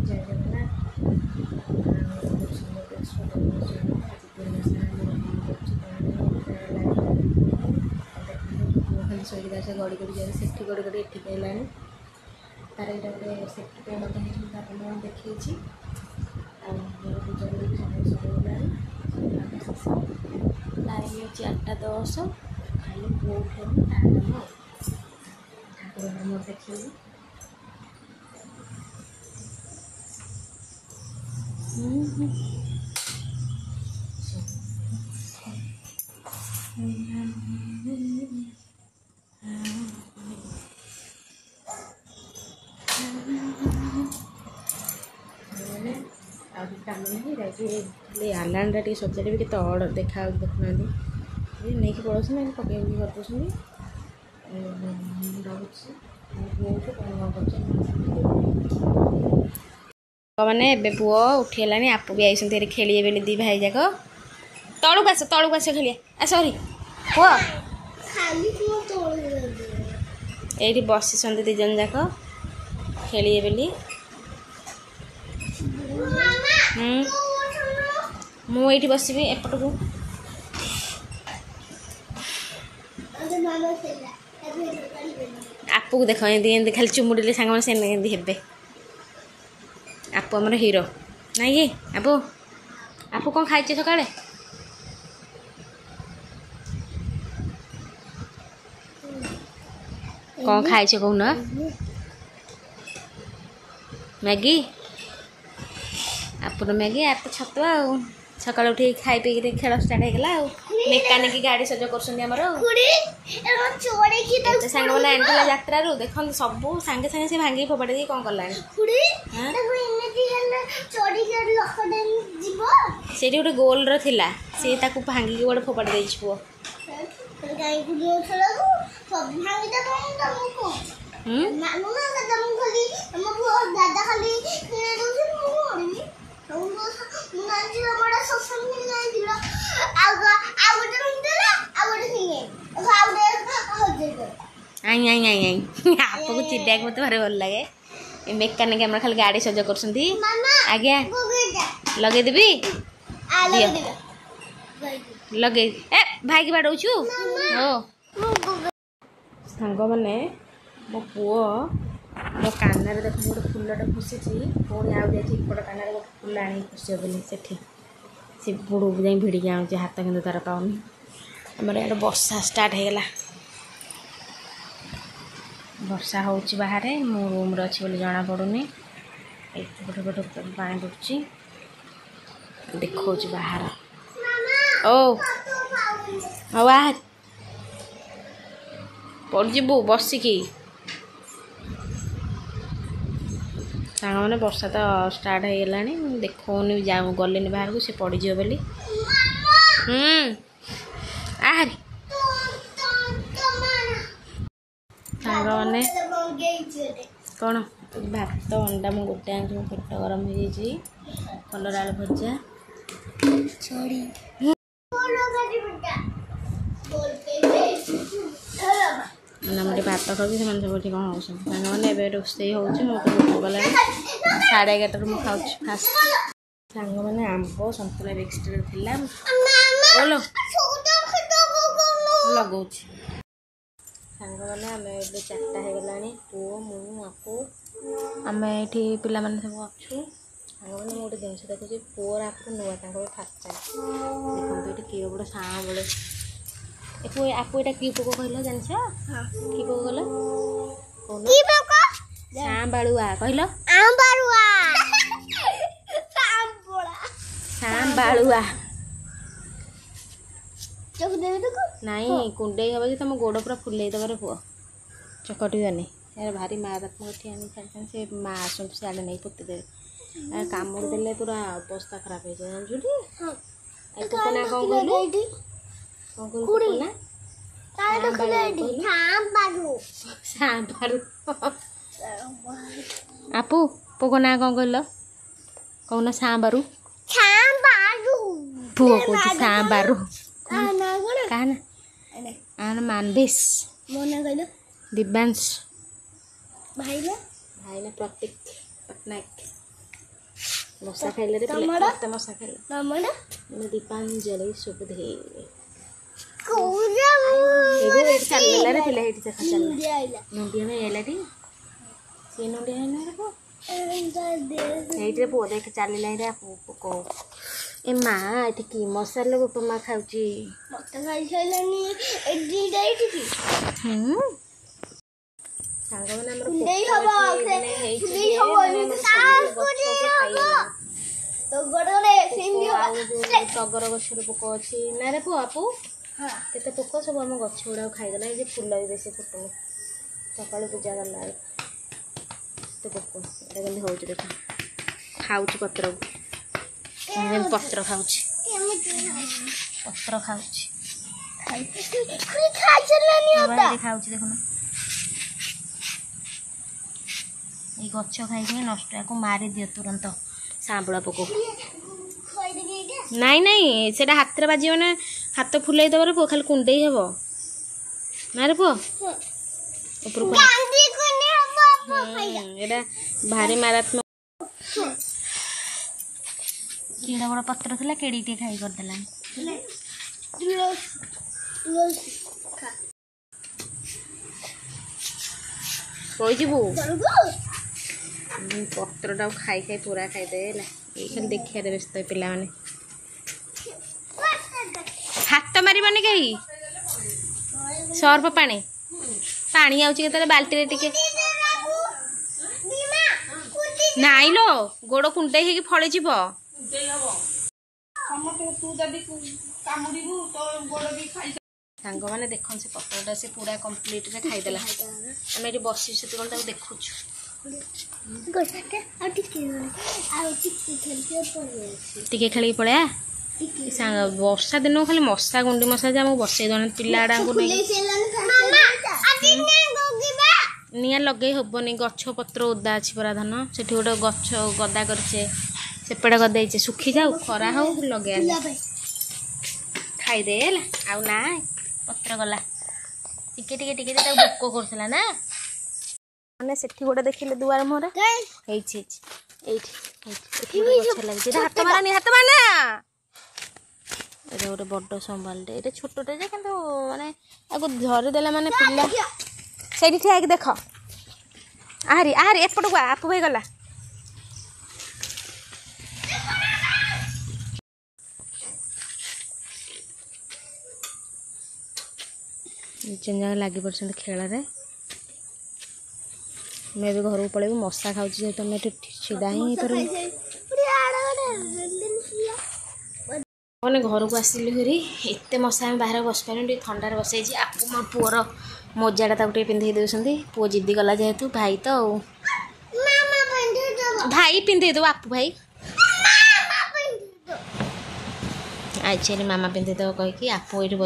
जय जगन्नाथ शोला से गड़ी गड़ी जाए से गड़ी गड़ी एठिक है तार यहाँ गोटे सेफ्टी पेन देखी पूजा कर सरीगलानी टाइम हो 8:10 खाली पुओ उठे ठाकुर नाम देखी आलांडा टे सजाड़े भी केते ऑर्डर देखा देखुना नहीं कि पड़ोस ना पकड़ कर मैंने पुओ उठीगला आपू भी आई खेलिए बेले दी भाई जाक तलू आस खेलिए सॉरी पुओ ये बसी दिज जाक खेलिए बेली मुझे बसबी एपट को आपको देख एमती खाली चुमुड़े सांग से हे आपू आमर हीरो ना ये आपू आपू कौन खाई सका कौन खाई कहना मैगी आपन मैगी आप छतुआ सका उठी खाई पी खेल स्टार्ट होगा मेकानिक गाड़ी सज कर सांग मैंने आनी यात्रा देख सब सांगे सांगे से भांगी फोपाड़ी दी कौन कला से गोटे गोल रहा सी भांगी गोटे फोपाड़ी दे पुओ आपको चिड़िया मत भारी भल लगे मेकानिक आम खाली गाड़ी सज कर आज्ञा लगे देवी लगे ए भाई की बाड़ौ सांग मैंने मो पुओ मो कानार देख गोटे फुलटा खुशी पुणी आउ जापट कानार गोटे फुल आनी खुशी बोली से बुड़ जाए भिड़िकी आनुचे हाथ कि तार पाऊनी आमर यहाँ वर्षा स्टार्ट होगा वर्षा हो बाहर मो रूम अच्छी बोली जना पड़ूनी गोटे गोटे पानी पड़ुची देखो बाहर ओ बाहर पड़ू बसिकी सांग मैंने वर्षा तो स्टार्ट होगा देखनी जाऊँ गले बाहर को सी पड़ज बोली आहरी सांग मैंने कौन भात अंडा मु गोटे आनी पेट गरम हो कलर आलू भजा मैंने भात खाऊँ से सब कौन हो सांग मैंने रोसे होगा 11:30 मुझे खाऊ फास्ट सांग मैंने आंब सतुला मिक्सचर लगो सांग मैंने आम ए 4टा होगा पुओ मुझे आम ये पिला सब अच्छु सांग मैंने गोटे जिन देखुची पुअर आपको नुआ फाचा देखते ये किए गोटे साँ बड़े आपको यहाँ कि पोक कहल जान कि पोक कहल साँ बाड़ुआ कहल साँ बाड़ुआ नाई कुंडे हम कि तुम गोड़ पूरा फुल दबार पुओ चकटिबानी यार भारी मारात्मक एठी आनी छाड़ से माँ आसत सियाड़े नहीं पोतीदेवे कामुड़ देले पूरा अवस्था खराब हो जाए जानछु पोकना कौन कहलु आपू पोकना कौन कहल कौन सांबारू पुओ कौन सांबारू कहना आना मानवेश दिव्यांश भाई ना प्रतीक पटनायक मशा खाइले रे पिला मत मशा खाइले मामा दीपांजलि शुभदे एगो एक चल गेला रे पिला हेटी देखा चल नंदिया में एलाटी से नंदिया है रे को हेटी रे पो देख चल लै रे को ए मां एटी की मसाला उपमा खाउची मत खाइ खाइलानी एडी डाइटी की सांग माने हमर कुंडई हबो कुंडई हबो सास कुंडई हबो तो गडरे सिंगी टगर गछर पोक अछि ना रे पो आपु हां केते पोक सब हम गछ उडा खाइ देला जे फूल भी बेसी फुटो सकाळ पूजा करला तो पोक एटा गले होउछ देखा खाउछ पत्र पत्र खाउछ पत्र खाउछ खाइ चलनी होता खाउछ देखो ना ये गच्छ खाई नष्ट को मारी दियो तुरंत सांबुला पोक नाई नाई से हाथ रे बाजी ना हाथ फुलाई दबर पो खाली कुंडई हेब ना रे पो भारी मारात्मक केड़ा बड़ा पत्र थला केड़ी टे खाई कर देला कोई जीवु पत्रटा खाई खाई पूरा खाईदे ये खाली देखिए व्यस्त पिला माने हाथ मारबनी कहीं सर्फ पानी पानी आउची केतले बाल्टी रे टिके नाई लो गोड़ कुंडई हे फळे जीव सांग मैंने देख से पत्रटा से पूरा कंप्लीट रे खाईदेला आम ये बसी से देखु टिके खेल पड़ा वर्षा दिन खाली मशा गुंडी मशा जे बसई दे पिलाड़ा निआ लगे हेनी गछ पत्र ओदा अच्छी परा धान से गोटे गछ गदा करपटे गदे सुखी जाऊ खरा हो लगे खाईदे आउ ना पत्र गला टिके टिके टिके भोक करथिला ना माने सेठी गोटे देखिले दुआर मोहरा एठी गछ लागे हाथ मारनी हाथ मारना एटा गोटे बड़ संभालटे ये छोटे जे कि माने आगो धरिदेला माने पिला से ठिया देख आहरी आहरी एपट को आपू भाई गला जगह लगी पड़े खेल मैं भी घर को पलैबू मशा खाऊँ जेहतु मैं सीधा ही मैंने घर को आसिली हरी एत मशा बाहर बस पारे थंडार बसई आपू मो पुअर मोजाटा पिंधे दे पुओ जिद्दी गला जेहेतु भाई तो भाई पिंधे दो आपू भाई आज मामा पिंधे दब कहीकि आपू ये